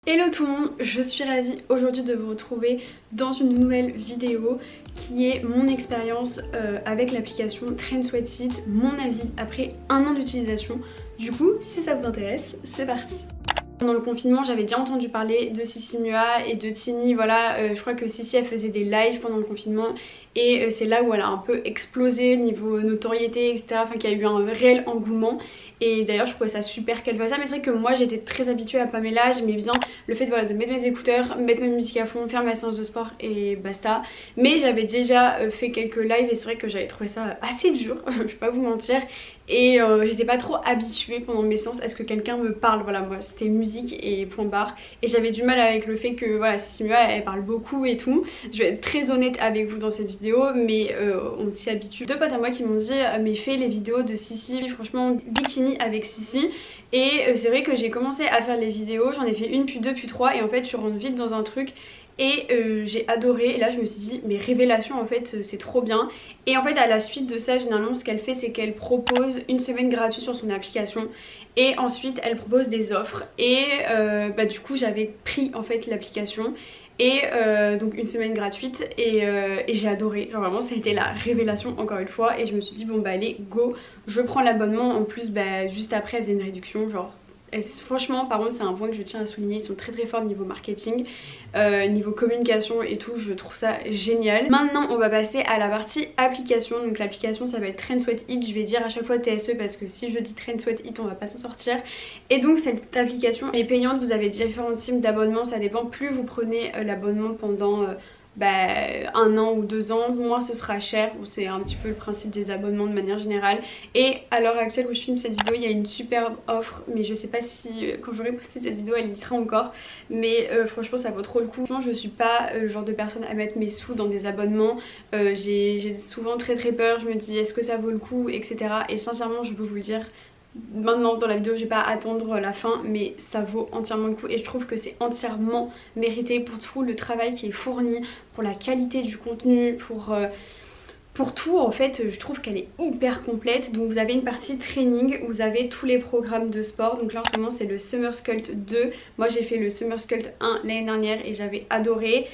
Hello tout le monde, je suis ravie aujourd'hui de vous retrouver dans une nouvelle vidéo qui est mon expérience avec l'application Trend Sweatsheet, mon avis après un an d'utilisation. Du coup, si ça vous intéresse, c'est parti. Pendant le confinement, j'avais déjà entendu parler de Sissi Mua et de Tini, voilà, je crois que Sissi elle faisait des lives pendant le confinement et c'est là où elle a un peu explosé niveau notoriété, etc. Enfin qu'il y a eu un réel engouement. Et d'ailleurs je trouvais ça super qu'elle fasse ça, mais c'est vrai que moi j'étais très habituée à Pamela, j'aimais bien le fait voilà, de mettre mes écouteurs, mettre ma musique à fond, faire ma séance de sport et basta. Mais j'avais déjà fait quelques lives et c'est vrai que j'avais trouvé ça assez dur, je vais pas vous mentir. Et j'étais pas trop habituée pendant mes séances à ce que quelqu'un me parle, voilà, moi c'était musique et point barre. Et j'avais du mal avec le fait que voilà, Sissi Mua elle parle beaucoup et tout. Je vais être très honnête avec vous dans cette vidéo, mais on s'y habitue. Deux potes à moi qui m'ont dit mais fais les vidéos de Sissi, franchement bikini avec Sissi. Et c'est vrai que j'ai commencé à faire les vidéos, j'en ai fait une puis deux puis trois et en fait je rentre vite dans un truc. Et j'ai adoré, et là je me suis dit mais révélation en fait c'est trop bien. Et en fait à la suite de ça généralement ce qu'elle fait c'est qu'elle propose une semaine gratuite sur son application. Et ensuite elle propose des offres et du coup j'avais pris en fait l'application. Et donc une semaine gratuite et j'ai adoré, genre vraiment ça a été la révélation encore une fois. Et je me suis dit bon bah allez go, je prends l'abonnement. En plus bah juste après elle faisait une réduction genre. Et franchement par contre c'est un point que je tiens à souligner, ils sont très très forts niveau marketing, niveau communication et tout, je trouve ça génial. Maintenant on va passer à la partie application, donc l'application s'appelle Trend Sweatsheet, je vais dire à chaque fois TSE parce que si je dis Trend Sweatsheet on va pas s'en sortir. Et donc cette application est payante, vous avez différents types d'abonnements, ça dépend, plus vous prenez l'abonnement pendant un an ou 2 ans, moins ce sera cher, c'est un petit peu le principe des abonnements de manière générale. Et à l'heure actuelle où je filme cette vidéo il y a une superbe offre, mais je sais pas si quand j'aurai posté cette vidéo elle y sera encore, mais franchement ça vaut trop le coup. Je suis pas le genre de personne à mettre mes sous dans des abonnements, j'ai souvent très peur, je me dis est-ce que ça vaut le coup, etc. Et sincèrement je peux vous le dire maintenant dans la vidéo, je vais pas attendre la fin, mais ça vaut entièrement le coup et je trouve que c'est entièrement mérité pour tout le travail qui est fourni, pour la qualité du contenu, pour tout en fait. Je trouve qu'elle est hyper complète. Donc vous avez une partie training où vous avez tous les programmes de sport. Donc là en ce moment c'est le Summer Sculpt 2. Moi j'ai fait le Summer Sculpt 1 l'année dernière et j'avais adoré.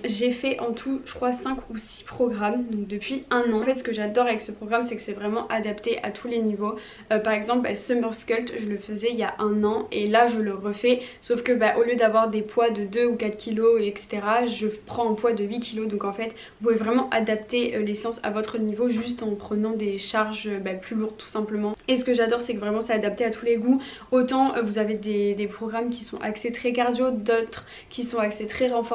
J'ai fait en tout je crois 5 ou 6 programmes donc depuis un an. En fait ce que j'adore avec ce programme c'est que c'est vraiment adapté à tous les niveaux. Par exemple Summer Sculpt je le faisais il y a un an et là je le refais, sauf que au lieu d'avoir des poids de 2 ou 4 kilos etc, je prends un poids de 8 kilos. Donc en fait vous pouvez vraiment adapter les séances à votre niveau juste en prenant des charges plus lourdes tout simplement. Et ce que j'adore c'est que vraiment c'est adapté à tous les goûts. Autant vous avez des programmes qui sont axés très cardio, d'autres qui sont axés très renforcement.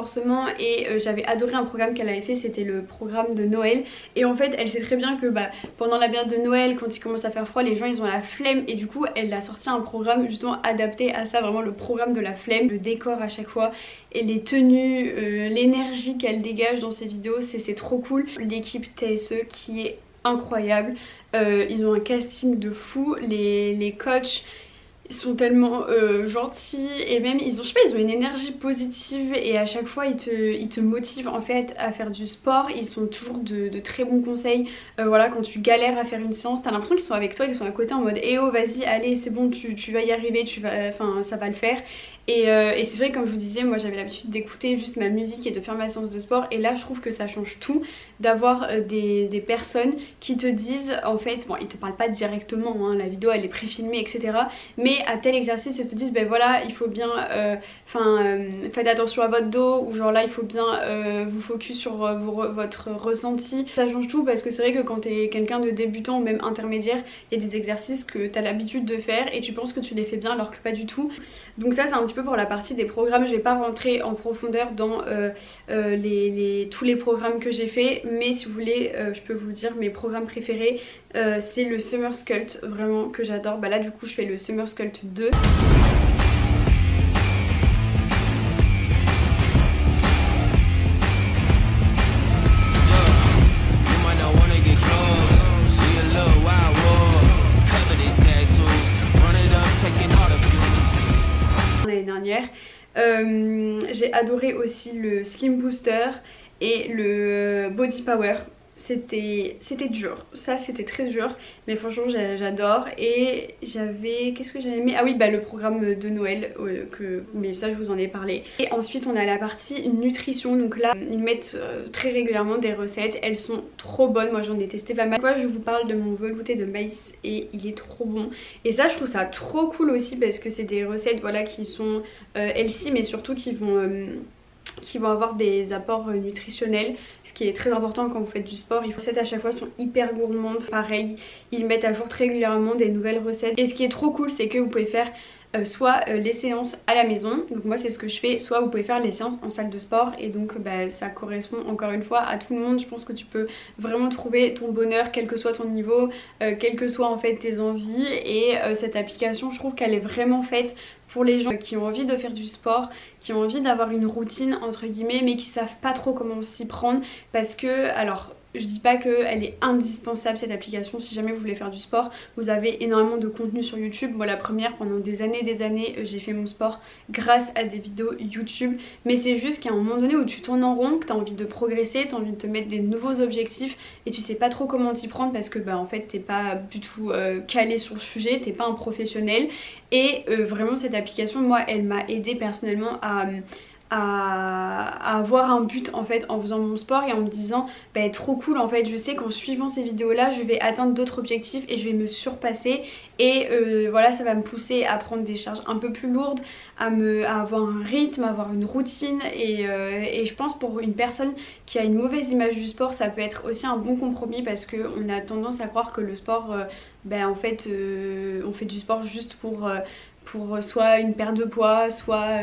Et j'avais adoré un programme qu'elle avait fait, c'était le programme de Noël. Et en fait elle sait très bien que pendant la période de Noël, quand il commence à faire froid, les gens ils ont la flemme. Et du coup elle a sorti un programme justement adapté à ça, vraiment le programme de la flemme. Le décor à chaque fois et les tenues, l'énergie qu'elle dégage dans ses vidéos, c'est trop cool. L'équipe TSE qui est incroyable, ils ont un casting de fou, les coachs ils sont tellement gentils et même ils ont, je sais pas, ils ont une énergie positive et à chaque fois ils te motivent en fait à faire du sport. Ils sont toujours de très bons conseils. Voilà, quand tu galères à faire une séance, t'as l'impression qu'ils sont avec toi, ils sont à côté en mode eh oh vas-y allez c'est bon, tu vas y arriver, ça va le faire. Et c'est vrai comme je vous disais, moi j'avais l'habitude d'écouter juste ma musique et de faire ma séance de sport. Et là je trouve que ça change tout d'avoir des personnes qui te disent en fait, bon ils te parlent pas directement hein, la vidéo elle est préfilmée etc, mais à tel exercice ils te disent voilà il faut bien faites attention à votre dos, ou genre là il faut bien vous focus sur votre ressenti. Ça change tout parce que c'est vrai que quand t'es quelqu'un de débutant ou même intermédiaire, il y a des exercices que t'as l'habitude de faire et tu penses que tu les fais bien alors que pas du tout. Donc ça c'est un petit peu pour la partie des programmes. Je vais pas rentrer en profondeur dans tous les programmes que j'ai fait, mais si vous voulez je peux vous dire mes programmes préférés. C'est le Summer Sculpt vraiment que j'adore. Là du coup je fais le Summer Sculpt 2. L'année dernière j'ai adoré aussi le Slim Booster et le Body Power. c'était dur, ça c'était très dur, mais franchement j'adore. Et j'avais, qu'est-ce que j'avais aimé? Ah oui, bah le programme de Noël, mais ça je vous en ai parlé. Et ensuite on a la partie nutrition, donc là ils mettent très régulièrement des recettes, elles sont trop bonnes, moi j'en ai testé pas mal. Moi je vous parle de mon velouté de maïs et il est trop bon. Et ça je trouve ça trop cool aussi parce que c'est des recettes voilà qui sont healthy, mais surtout qui vont avoir des apports nutritionnels, ce qui est très important quand vous faites du sport. Les recettes à chaque fois sont hyper gourmandes, pareil, ils mettent à jour très régulièrement des nouvelles recettes. Et ce qui est trop cool, c'est que vous pouvez faire soit les séances à la maison, donc moi c'est ce que je fais, soit vous pouvez faire les séances en salle de sport. Et donc ça correspond encore une fois à tout le monde. Je pense que tu peux vraiment trouver ton bonheur quel que soit ton niveau, quelles que soient en fait tes envies. Et cette application, je trouve qu'elle est vraiment faite pour les gens qui ont envie de faire du sport, qui ont envie d'avoir une routine entre guillemets, mais qui savent pas trop comment s'y prendre. Parce que, alors je dis pas qu'elle est indispensable cette application si jamais vous voulez faire du sport. Vous avez énormément de contenu sur YouTube. Moi la première, pendant des années j'ai fait mon sport grâce à des vidéos YouTube. Mais c'est juste qu'à un moment donné où tu tournes en rond, que tu as envie de progresser, tu as envie de te mettre des nouveaux objectifs et tu sais pas trop comment t'y prendre parce que en fait t'es pas du tout calé sur le sujet, t'es pas un professionnel. Et vraiment cette application, moi elle m'a aidé personnellement à avoir un but en fait en faisant mon sport et en me disant trop cool en fait, je sais qu'en suivant ces vidéos là je vais atteindre d'autres objectifs et je vais me surpasser. Et voilà, ça va me pousser à prendre des charges un peu plus lourdes, à avoir un rythme, à avoir une routine. Et je pense pour une personne qui a une mauvaise image du sport, ça peut être aussi un bon compromis parce qu'on a tendance à croire que le sport, en fait on fait du sport juste pour soit une perte de poids, soit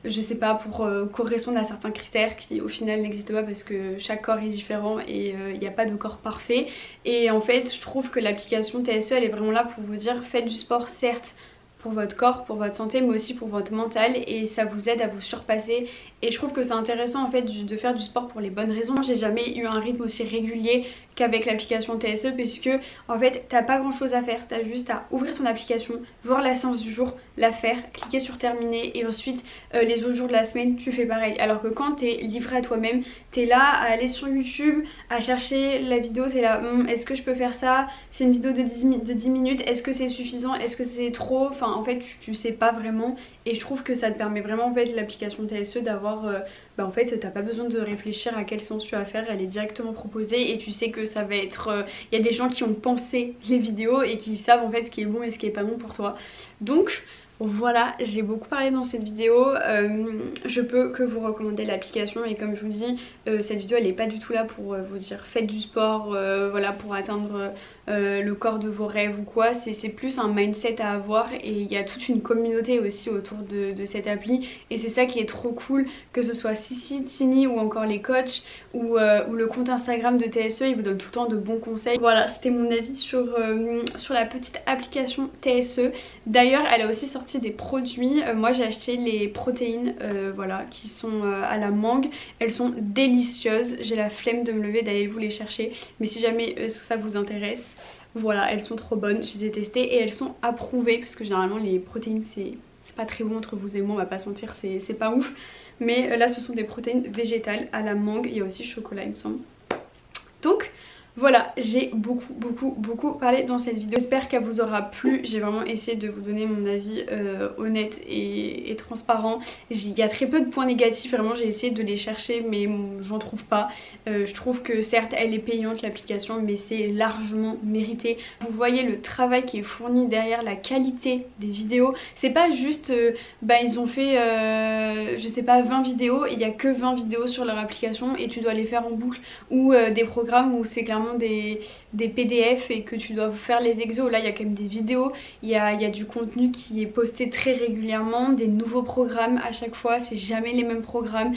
je sais pas, pour correspondre à certains critères qui au final n'existent pas parce que chaque corps est différent et il n'y a pas de corps parfait. Et en fait je trouve que l'application TSE elle est vraiment là pour vous dire faites du sport certes pour votre corps, pour votre santé, mais aussi pour votre mental, et ça vous aide à vous surpasser. Et je trouve que c'est intéressant en fait de faire du sport pour les bonnes raisons. J'ai jamais eu un rythme aussi régulier qu'avec l'application TSE, puisque en fait t'as pas grand chose à faire, t'as juste à ouvrir ton application, voir la séance du jour, la faire, cliquer sur terminer, et ensuite les autres jours de la semaine tu fais pareil. Alors que quand t'es livré à toi-même, t'es là à aller sur YouTube, à chercher la vidéo, t'es là est-ce que je peux faire ça, c'est une vidéo de 10 minutes, est-ce que c'est suffisant, est-ce que c'est trop, enfin en fait tu sais pas vraiment. Et je trouve que ça te permet vraiment en fait l'application TSE d'avoir en fait t'as pas besoin de réfléchir à quel sens tu vas faire, elle est directement proposée et tu sais que ça va être il y a des gens qui ont pensé les vidéos et qui savent en fait ce qui est bon et ce qui est pas bon pour toi. Donc voilà, j'ai beaucoup parlé dans cette vidéo, je peux que vous recommander l'application. Et comme je vous dis, cette vidéo elle est pas du tout là pour vous dire faites du sport, voilà, pour atteindre le corps de vos rêves ou quoi. C'est plus un mindset à avoir, et il y a toute une communauté aussi autour de cette appli, et c'est ça qui est trop cool, que ce soit Sissi, Tini ou encore les coachs ou le compte Instagram de TSE, ils vous donnent tout le temps de bons conseils. Voilà, c'était mon avis sur la petite application TSE. D'ailleurs elle a aussi sorti des produits, moi j'ai acheté les protéines voilà, qui sont à la mangue, elles sont délicieuses, j'ai la flemme de me lever d'aller vous les chercher, mais si jamais ça vous intéresse, voilà, elles sont trop bonnes, je les ai testées et elles sont approuvées, parce que généralement les protéines c'est pas très bon entre vous et moi, on va pas se mentir, c'est pas ouf, mais là ce sont des protéines végétales à la mangue, il y a aussi chocolat il me semble. Donc voilà, j'ai beaucoup parlé dans cette vidéo. J'espère qu'elle vous aura plu. J'ai vraiment essayé de vous donner mon avis honnête et transparent. Il y a très peu de points négatifs, vraiment j'ai essayé de les chercher mais j'en trouve pas. Je trouve que certes elle est payante l'application, mais c'est largement mérité. Vous voyez le travail qui est fourni derrière, la qualité des vidéos. C'est pas juste ils ont fait je sais pas 20 vidéos et il y a que 20 vidéos sur leur application et tu dois les faire en boucle, ou des programmes où c'est clairement des PDF et que tu dois faire les exos. Là il y a quand même des vidéos, il y a du contenu qui est posté très régulièrement, des nouveaux programmes à chaque fois, c'est jamais les mêmes programmes.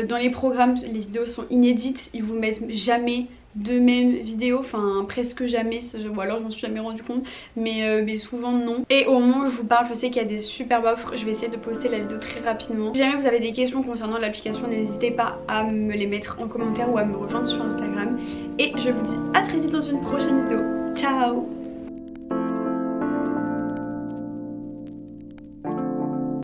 Dans les programmes les vidéos sont inédites, ils vous mettent jamais de mêmes vidéos, enfin presque jamais, ou alors je m'en suis jamais rendu compte, mais souvent non. Et au moment où je vous parle, je sais qu'il y a des superbes offres, je vais essayer de poster la vidéo très rapidement. Si jamais vous avez des questions concernant l'application, n'hésitez pas à me les mettre en commentaire ou à me rejoindre sur Instagram. Et je vous dis à très vite dans une prochaine vidéo. Ciao!